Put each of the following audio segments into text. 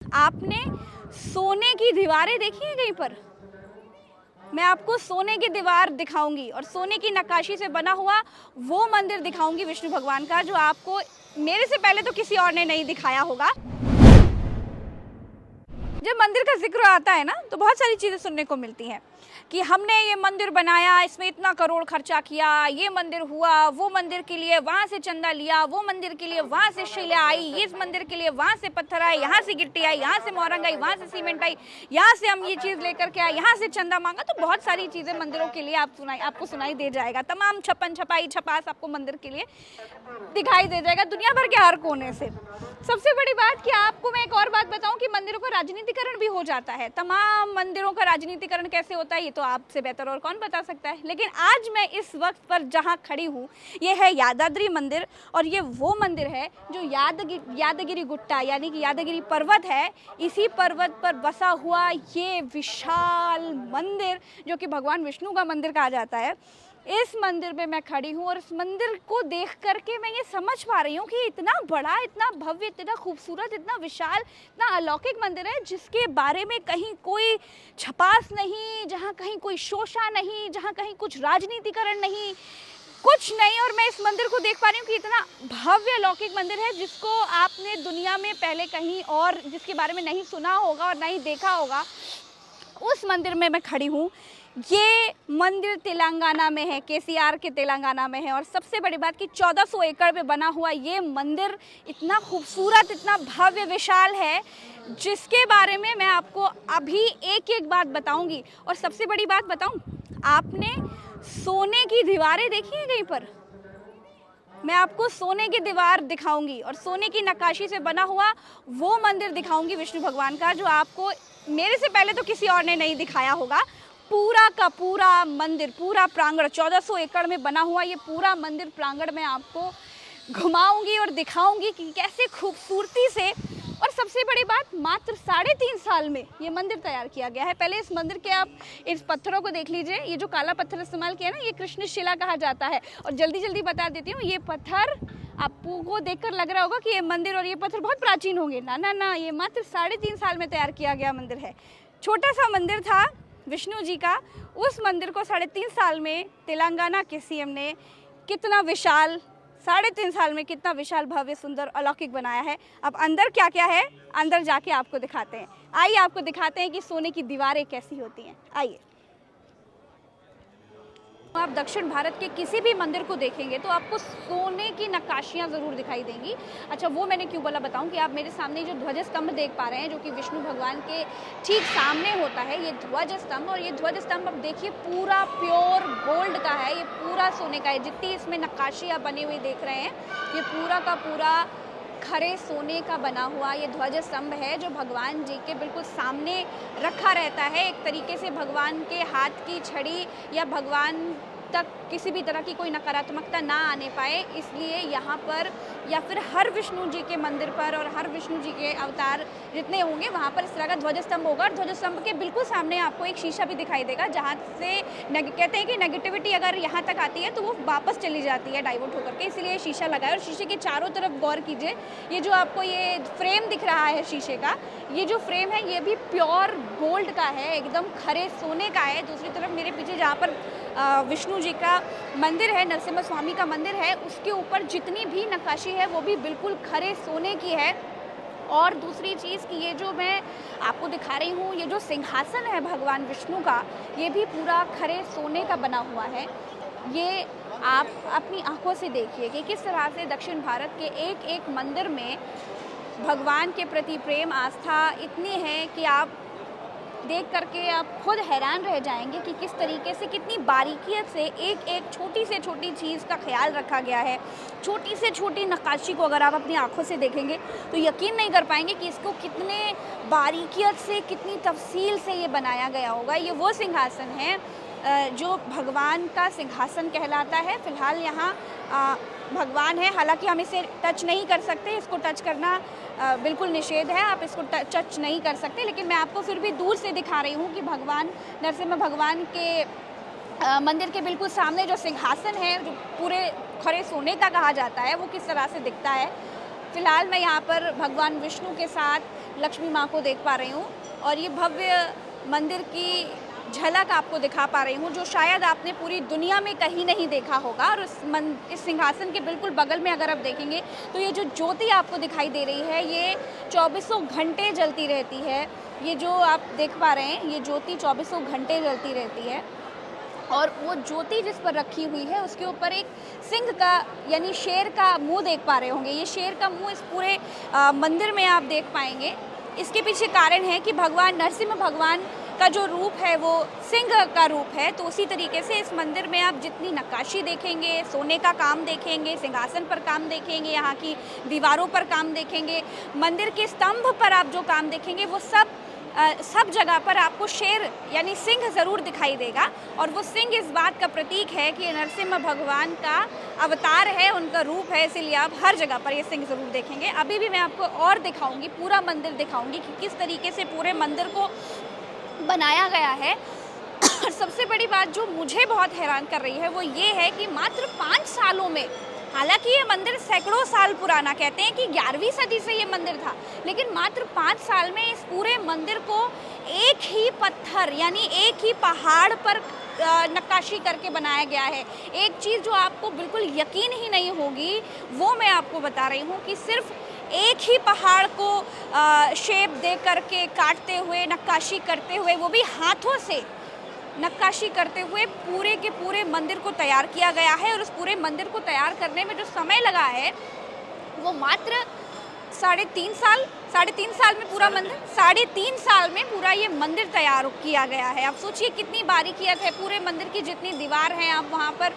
आपने सोने की दीवारें देखी हैं कहीं पर? मैं आपको सोने की दीवार दिखाऊंगी और सोने की नक्काशी से बना हुआ वो मंदिर दिखाऊंगी विष्णु भगवान का, जो आपको मेरे से पहले तो किसी और ने नहीं दिखाया होगा। जब मंदिर का जिक्र आता है ना, तो बहुत सारी चीज़ें सुनने को मिलती हैं कि हमने ये मंदिर बनाया, इसमें इतना करोड़ खर्चा किया, ये मंदिर हुआ, वो मंदिर के लिए वहाँ से चंदा लिया, वो मंदिर के लिए वहाँ से शिला आई, इस मंदिर के लिए वहाँ से पत्थर आए, यहाँ से गिट्टी आई, यहाँ से मोरंग आई, वहाँ से सीमेंट आई, यहाँ से हम ये चीज़ लेकर के आए, यहाँ से चंदा मांगा। तो बहुत सारी चीज़ें मंदिरों के लिए आपको सुनाई दे जाएगा। तमाम छप्पन छपाई छपास आपको मंदिर के लिए दिखाई दे जाएगा, दुनिया भर के हर कोने से। सबसे बड़ी बात कि आपको मैं एक और बात बताऊं कि मंदिरों का राजनीतिकरण भी हो जाता है। तमाम मंदिरों का राजनीतिकरण कैसे होता है ये तो आपसे बेहतर और कौन बता सकता है। लेकिन आज मैं इस वक्त पर जहां खड़ी हूं, ये है यादाद्री मंदिर, और ये वो मंदिर है जो यादगिरी गुट्टा यानी कि यादगिरी पर्वत है। इसी पर्वत पर बसा हुआ ये विशाल मंदिर, जो कि भगवान विष्णु का मंदिर कहा जाता है, इस मंदिर में मैं खड़ी हूँ। और इस मंदिर को देख करके मैं ये समझ पा रही हूँ कि इतना बड़ा, इतना भव्य, इतना खूबसूरत, इतना विशाल, इतना अलौकिक मंदिर है, जिसके बारे में कहीं कोई छपास नहीं, जहाँ कहीं कोई शोषा नहीं, जहाँ कहीं कुछ राजनीतिकरण नहीं, कुछ नहीं। और मैं इस मंदिर को देख पा रही हूँ कि इतना भव्य अलौकिक मंदिर है, जिसको आपने दुनिया में पहले कहीं और, जिसके बारे में नहीं सुना होगा और नहीं देखा होगा, उस मंदिर में मैं खड़ी हूँ। ये मंदिर तेलंगाना में है, केसीआर के तेलंगाना में है। और सबसे बड़ी बात कि 1400 एकड़ में बना हुआ ये मंदिर इतना खूबसूरत, इतना भव्य विशाल है, जिसके बारे में मैं आपको अभी एक एक बात बताऊंगी। और सबसे बड़ी बात बताऊं, आपने सोने की दीवारें देखी हैं कहीं पर? मैं आपको सोने की दीवार दिखाऊंगी और सोने की नक्काशी से बना हुआ वो मंदिर दिखाऊंगी विष्णु भगवान का, जो आपको मेरे से पहले तो किसी और ने नहीं दिखाया होगा। पूरा का पूरा मंदिर, पूरा प्रांगण, 1400 एकड़ में बना हुआ ये पूरा मंदिर प्रांगण में आपको घुमाऊंगी और दिखाऊंगी कि कैसे खूबसूरती से। और सबसे बड़ी बात, मात्र 3.5 साल में ये मंदिर तैयार किया गया है। पहले इस मंदिर के आप इस पत्थरों को देख लीजिए। ये जो काला पत्थर इस्तेमाल किया ना, ये कृष्ण शिला कहा जाता है। और जल्दी जल्दी बता देती हूँ, ये पत्थर आपको देखकर लग रहा होगा कि ये मंदिर और ये पत्थर बहुत प्राचीन होंगे। ना ना ना, ये मात्र 3.5 साल में तैयार किया गया मंदिर है। छोटा सा मंदिर था विष्णु जी का, उस मंदिर को 3.5 साल में तेलंगाना के सीएम ने कितना विशाल, 3.5 साल में कितना विशाल, भव्य, सुंदर, अलौकिक बनाया है। अब अंदर क्या क्या है, अंदर जाके आपको दिखाते हैं। आइए आपको दिखाते हैं कि सोने की दीवारें कैसी होती हैं। आइए। आप दक्षिण भारत के किसी भी मंदिर को देखेंगे तो आपको सोने की नक्काशियाँ ज़रूर दिखाई देंगी। अच्छा, वो मैंने क्यों बोला बताऊं कि आप मेरे सामने जो ध्वज स्तंभ देख पा रहे हैं, जो कि विष्णु भगवान के ठीक सामने होता है, ये ध्वज स्तंभ। और ये ध्वज स्तंभ आप देखिए पूरा प्योर गोल्ड का है, ये पूरा सोने का है। जितनी इसमें नक्काशी आप बनी हुई देख रहे हैं, ये पूरा का पूरा खरे सोने का बना हुआ ये ध्वज स्तंभ है, जो भगवान जी के बिल्कुल सामने रखा रहता है। एक तरीके से भगवान के हाथ की छड़ी या भगवान तक किसी भी तरह की कोई नकारात्मकता ना आने पाए, इसलिए यहाँ पर या फिर हर विष्णु जी के मंदिर पर और हर विष्णु जी के अवतार जितने होंगे वहाँ पर इस तरह का ध्वज स्तंभ होगा। और ध्वज स्तंभ के बिल्कुल सामने आपको एक शीशा भी दिखाई देगा, जहाँ से कहते हैं कि नेगेटिविटी अगर यहाँ तक आती है तो वो वापस चली जाती है डाइवर्ट होकर के, इसलिए शीशा लगा है। और शीशे के चारों तरफ गौर कीजिए, ये जो आपको ये फ्रेम दिख रहा है शीशे का, ये जो फ्रेम है ये भी प्योर गोल्ड का है, एकदम खरे सोने का है। दूसरी तरफ मेरे पीछे जहाँ पर विष्णु जी का मंदिर है, नरसिम्हा स्वामी का मंदिर है, उसके ऊपर जितनी भी नक्काशी है वो भी बिल्कुल खरे सोने की है। और दूसरी चीज़ कि ये जो मैं आपको दिखा रही हूँ, ये जो सिंहासन है भगवान विष्णु का, ये भी पूरा खरे सोने का बना हुआ है। ये आप अपनी आंखों से देखिए कि किस तरह से दक्षिण भारत के एक एक मंदिर में भगवान के प्रति प्रेम, आस्था इतनी है कि आप देख करके आप खुद हैरान रह जाएंगे कि किस तरीके से, कितनी बारीकियत से एक एक छोटी से छोटी चीज़ का ख्याल रखा गया है। छोटी से छोटी नक्काशी को अगर आप अपनी आंखों से देखेंगे तो यकीन नहीं कर पाएंगे कि इसको कितने बारीकियत से, कितनी तफसील से ये बनाया गया होगा। ये वो सिंहासन है जो भगवान का सिंहासन कहलाता है। फ़िलहाल यहाँ भगवान है, हालांकि हम इसे टच नहीं कर सकते, इसको टच करना बिल्कुल निषेध है, आप इसको टच नहीं कर सकते। लेकिन मैं आपको फिर भी दूर से दिखा रही हूँ कि भगवान नरसिम्हा भगवान के मंदिर के बिल्कुल सामने जो सिंहासन है, जो पूरे खरे सोने का कहा जाता है, वो किस तरह से दिखता है। फ़िलहाल मैं यहाँ पर भगवान विष्णु के साथ लक्ष्मी माँ को देख पा रही हूँ और ये भव्य मंदिर की झलक आपको दिखा पा रही हूँ, जो शायद आपने पूरी दुनिया में कहीं नहीं देखा होगा। और इस सिंहासन के बिल्कुल बगल में अगर आप देखेंगे तो ये जो ज्योति आपको दिखाई दे रही है, ये 24 घंटे जलती रहती है। ये जो आप देख पा रहे हैं, ये ज्योति 24 घंटे जलती रहती है। और वो ज्योति जिस पर रखी हुई है उसके ऊपर एक सिंह का यानी शेर का मुंह देख पा रहे होंगे। ये शेर का मुंह इस पूरे मंदिर में आप देख पाएंगे। इसके पीछे कारण है कि भगवान नरसिंह भगवान का जो रूप है वो सिंह का रूप है। तो उसी तरीके से इस मंदिर में आप जितनी नक्काशी देखेंगे, सोने का काम देखेंगे, सिंहासन पर काम देखेंगे, यहाँ की दीवारों पर काम देखेंगे, मंदिर के स्तंभ पर आप जो काम देखेंगे, वो सब जगह पर आपको शेर यानी सिंह ज़रूर दिखाई देगा। और वो सिंह इस बात का प्रतीक है कि नरसिम्हा भगवान का अवतार है, उनका रूप है, इसीलिए आप हर जगह पर ये सिंह ज़रूर देखेंगे। अभी भी मैं आपको और दिखाऊंगी, पूरा मंदिर दिखाऊंगी कि किस तरीके से पूरे मंदिर को बनाया गया है। और सबसे बड़ी बात जो मुझे बहुत हैरान कर रही है वो ये है कि मात्र 5 सालों में, हालांकि ये मंदिर सैकड़ों साल पुराना, कहते हैं कि 11वीं सदी से ये मंदिर था, लेकिन मात्र 5 साल में इस पूरे मंदिर को एक ही पत्थर यानी एक ही पहाड़ पर नक्काशी करके बनाया गया है। एक चीज़ जो आपको बिल्कुल यकीन ही नहीं होगी वो मैं आपको बता रही हूँ कि सिर्फ एक ही पहाड़ को शेप दे करके काटते हुए, नक्काशी करते हुए, वो भी हाथों से नक्काशी करते हुए पूरे के पूरे मंदिर को तैयार किया गया है। और उस पूरे मंदिर को तैयार करने में जो समय लगा है वो मात्र 3.5 साल। 3.5 साल में पूरा मंदिर, 3.5 साल में पूरा ये मंदिर तैयार किया गया है। आप सोचिए कितनी बारीकियत है। पूरे मंदिर की जितनी दीवार हैं, आप वहाँ पर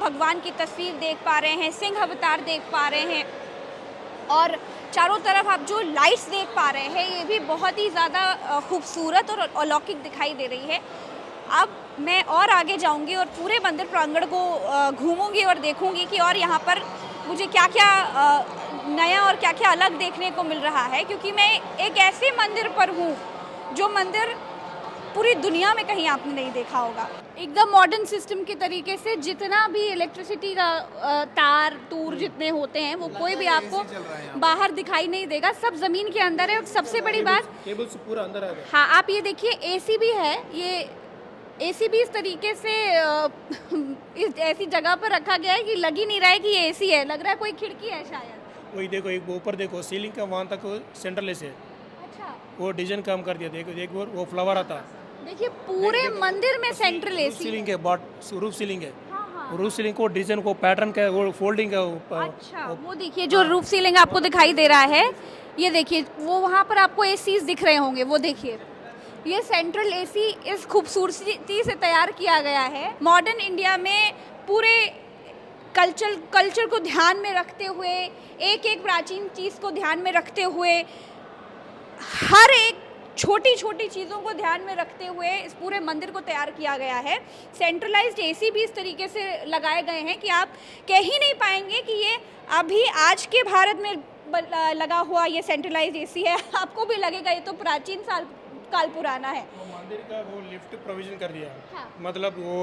भगवान की तस्वीर देख पा रहे हैं, सिंह अवतार देख पा रहे हैं, और चारों तरफ आप जो लाइट्स देख पा रहे हैं ये भी बहुत ही ज़्यादा खूबसूरत और अलौकिक दिखाई दे रही है। अब मैं और आगे जाऊंगी और पूरे मंदिर प्रांगण को घूमूंगी और देखूंगी कि और यहाँ पर मुझे क्या क्या नया और क्या क्या अलग देखने को मिल रहा है, क्योंकि मैं एक ऐसे मंदिर पर हूँ जो मंदिर पूरी दुनिया में कहीं आपने नहीं देखा होगा। एकदम मॉडर्न सिस्टम के तरीके से जितना भी इलेक्ट्रिसिटी का तार तूर जितने होते हैं वो कोई भी आपको बाहर दिखाई नहीं देगा, सब जमीन के अंदर है। और सबसे बड़ी बात, केबल्स पूरा अंदर है। हाँ, आप ये देखिए, एसी भी है। ये एसी भी इस तरीके से इस ऐसी जगह पर रखा गया है कि लग ही नहीं रहा है कि ये एसी है, लग रहा है कोई खिड़की है शायद। वही देखो, एक ऊपर देखो, सीलिंग का वहाँ तक सेंटरलेस है। अच्छा, वो डिजाइन काम कर दिया। देखो एक बार वो फ्लावर आता। देखिए पूरे मंदिर में सेंट्रल एसी सीलिंग है, रूफ सीलिंग है। हाँ। रूफ सीलिंग को डिजाइन को पैटर्न का वो फोल्डिंग का अच्छा, वो देखिए जो रूफ सीलिंग आपको दिखाई दे रहा है, ये देखिए वो वहाँ पर आपको एसीज दिख रहे होंगे, वो देखिए ये सेंट्रल एसी इस खूबसूरती से तैयार किया गया है। मॉडर्न इंडिया में पूरे कल्चर को ध्यान में रखते हुए, एक एक प्राचीन चीज़ को ध्यान में रखते हुए, हर एक छोटी छोटी चीज़ों को ध्यान में रखते हुए इस पूरे मंदिर को तैयार किया गया है। सेंट्रलाइज्ड एसी भी इस तरीके से लगाए गए हैं कि आप कह ही नहीं पाएंगे कि ये अभी आज के भारत में लगा हुआ ये सेंट्रलाइज्ड एसी है। आपको भी लगेगा ये तो प्राचीन काल पुराना है। वो मंदिर का वो लिफ्ट प्रोविजन कर दिया। हाँ। मतलब वो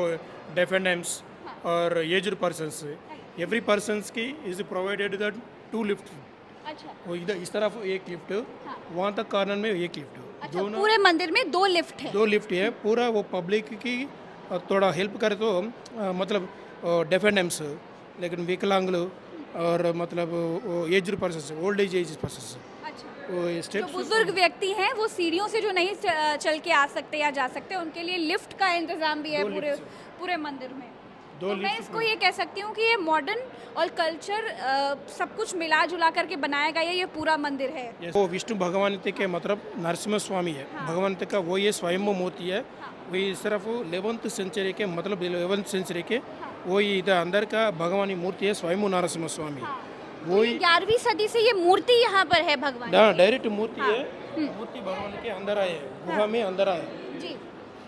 डेफ एंड डेम्स और एज्ड पर्सन्स, एवरी पर्सन्स की इज प्रोवाइडेड द 2 लिफ्ट। अच्छा, वो इधर इस तरफ एक लिफ्ट, हाँ। वहाँ तक कॉर्नर में एक लिफ्ट। अच्छा, पूरे मंदिर में 2 लिफ्ट है। 2 लिफ्ट है। पूरा वो पब्लिक की थोड़ा हेल्प करे तो मतलब डेफ एंड डेम्स, लेकिन विकलांग और मतलब aged persons, old age persons, अच्छा, वो जो स्टेप्स। बुजुर्ग व्यक्ति हैं वो सीढ़ियों से जो नहीं चल के आ सकते या जा सकते, उनके लिए लिफ्ट का इंतजाम भी है 2 पूरे मंदिर में। 2 तो मैं इसको ये कह सकती हूँ कि ये मॉडर्न और कल्चर सब कुछ मिला जुला करके बनाया गया ये पूरा मंदिर है। वो विष्णु भगवान के मतलब नरसिम्हा स्वामी है। हाँ। भगवान का वो ये स्वयं मूर्ति है। वही सिर्फ 11th सेंचुरी के मतलब 11th सेंचुरी के वही इधर अंदर का भगवान मूर्ति है, स्वयं नरसिम्हा स्वामी। वो 11वीं सदी से ये मूर्ति यहाँ पर है भगवान डायरेक्ट मूर्ति है। मूर्ति भगवान के अंदर आए, गुफा में अंदर आए जी।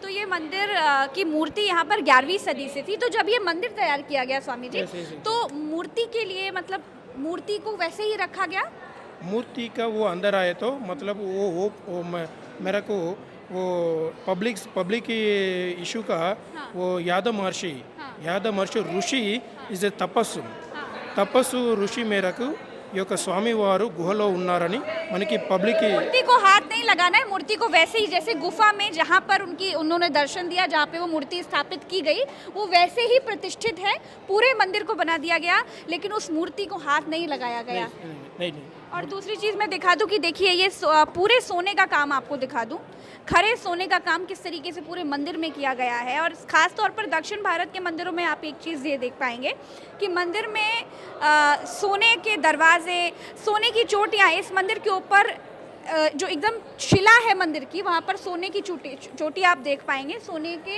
तो ये मंदिर की मूर्ति यहाँ पर 11वीं सदी से थी। तो जब ये मंदिर तैयार किया गया स्वामी जी, तो मूर्ति के लिए मतलब मूर्ति को वैसे ही रखा गया। मूर्ति का वो अंदर आए तो मतलब वो मेरा को वो पब्लिक इशू का वो यादव महर्षि ऋषि इज तपस्सु ऋषि मेरा को ఈ యొక్క స్వామివారు గుహలో ఉన్నారని మనకి పబ్లిక్కి मूर्ति को हाथ नहीं लगाना है, मूर्ति को वैसे ही जैसे गुफा में जहाँ पर उन्होंने दर्शन दिया, जहाँ पे वो मूर्ति स्थापित की गई, वो वैसे ही प्रतिष्ठित है। पूरे मंदिर को बना दिया गया, लेकिन उस मूर्ति को हाथ नहीं लगाया गया। नहीं और दूसरी चीज़ मैं दिखा दूं कि देखिए ये पूरे सोने का काम आपको दिखा दूं, खरे सोने का काम किस तरीके से पूरे मंदिर में किया गया है। और ख़ास तौर पर दक्षिण भारत के मंदिरों में आप एक चीज़ ये देख पाएंगे कि मंदिर में सोने के दरवाजे, सोने की चोटियाँ, इस मंदिर के ऊपर जो एकदम शिला है मंदिर की, वहाँ पर सोने की चोटी आप देख पाएंगे। सोने के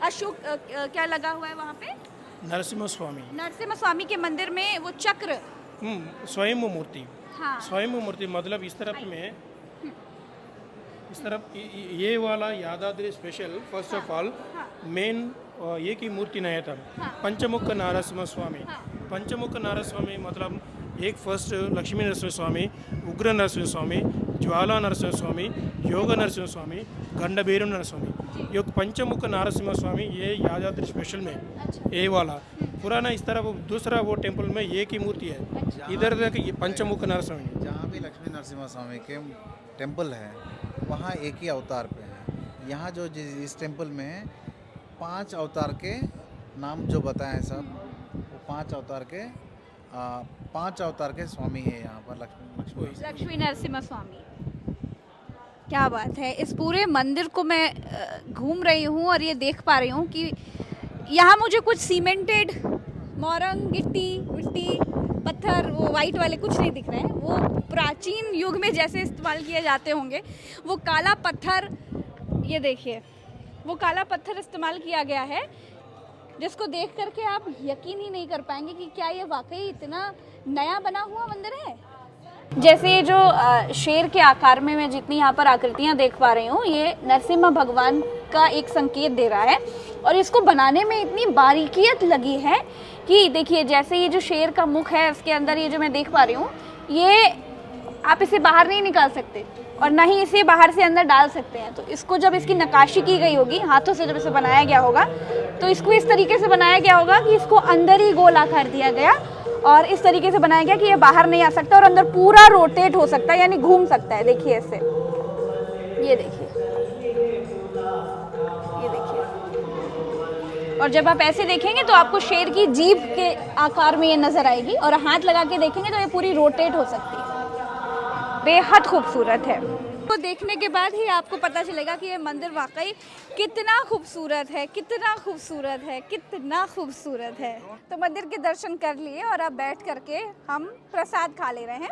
अशोक क्या लगा हुआ है वहाँ पे, नरसिम्हा स्वामी नरसिम्हा स्वामी के मंदिर में वो चक्र, स्वयं मूर्ति, हाँ स्वयं मूर्ति मतलब इस तरफ में इस तरफ ये वाला Yadadri special first of all main एक ही मूर्ति नहीं था, पंचमुख नारसिम्हा स्वामी। पंचमुख नारसिम्हा स्वामी मतलब एक फर्स्ट लक्ष्मी नरसिम्हा स्वामी, उग्र नरसिम्हा स्वामी, ज्वाला नरसिम्हा स्वामी, योग नरसिम्हा स्वामी, गंडभैरव नरसिम्हा स्वामी। ये पंचमुख नारसिम्हा स्वामी ये यादाद्री स्पेशल में ये वाला पुराना, इस तरह वो दूसरा वो टेम्पल में एक ही मूर्ति है। इधर तक ये पंचमुख नरसिम्हा स्वामी, जहाँ भी लक्ष्मी नरसिम्हा स्वामी के टेम्पल है वहाँ एक ही अवतार पे है। यहाँ जो इस टेम्पल में 5 अवतार के नाम जो बताए हैं सब, वो 5 अवतार के स्वामी है यहाँ पर लक्ष्मी नरसिम्हा स्वामी। क्या बात है, इस पूरे मंदिर को मैं घूम रही हूँ और ये देख पा रही हूँ कि यहाँ मुझे कुछ सीमेंटेड मोरंग गिट्टी मिट्टी पत्थर वो वाइट वाले कुछ नहीं दिख रहे हैं। वो प्राचीन युग में जैसे इस्तेमाल किए जाते होंगे वो काला पत्थर, ये देखिए वो काला पत्थर इस्तेमाल किया गया है, जिसको देख करके आप यकीन ही नहीं कर पाएंगे कि क्या ये वाकई इतना नया बना हुआ मंदिर है। जैसे ये जो शेर के आकार में मैं जितनी यहाँ पर आकृतियाँ देख पा रही हूँ, ये नरसिम्हा भगवान का एक संकेत दे रहा है। और इसको बनाने में इतनी बारीकियत लगी है कि देखिए जैसे ये जो शेर का मुख है, इसके अंदर ये जो मैं देख पा रही हूँ, ये आप इसे बाहर नहीं निकाल सकते और ना ही इसे बाहर से अंदर डाल सकते हैं। तो इसको जब इसकी नक्काशी की गई होगी हाथों से, जब इसे बनाया गया होगा, तो इसको इस तरीके से बनाया गया होगा कि इसको अंदर ही गोल आकार दिया गया और इस तरीके से बनाया गया कि ये बाहर नहीं आ सकता और अंदर पूरा रोटेट हो सकता है, यानी घूम सकता है। देखिए ऐसे, ये देखिए, ये देखिए। और जब आप ऐसे देखेंगे तो आपको शेर की जीभ के आकार में ये नजर आएगी और हाथ लगा के देखेंगे तो ये पूरी रोटेट हो सकती है। बेहद खूबसूरत है। तो देखने के बाद ही आपको पता चलेगा कि ये मंदिर वाकई कितना खूबसूरत है, कितना खूबसूरत है, कितना खूबसूरत है। तो मंदिर के दर्शन कर लिए और अब बैठ करके हम प्रसाद खा ले रहे हैं।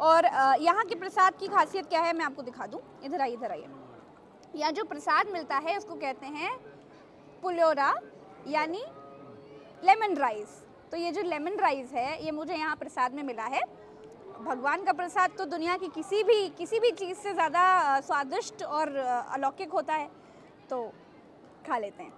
और यहाँ के प्रसाद की खासियत क्या है मैं आपको दिखा दूँ। इधर आइए, इधर आइए। यहाँ जो प्रसाद मिलता है उसको कहते हैं पुलियोरा, यानी लेमन राइस। तो ये जो लेमन राइस है ये मुझे यहाँ प्रसाद में मिला है। भगवान का प्रसाद तो दुनिया की किसी भी चीज़ से ज़्यादा स्वादिष्ट और अलौकिक होता है, तो खा लेते हैं।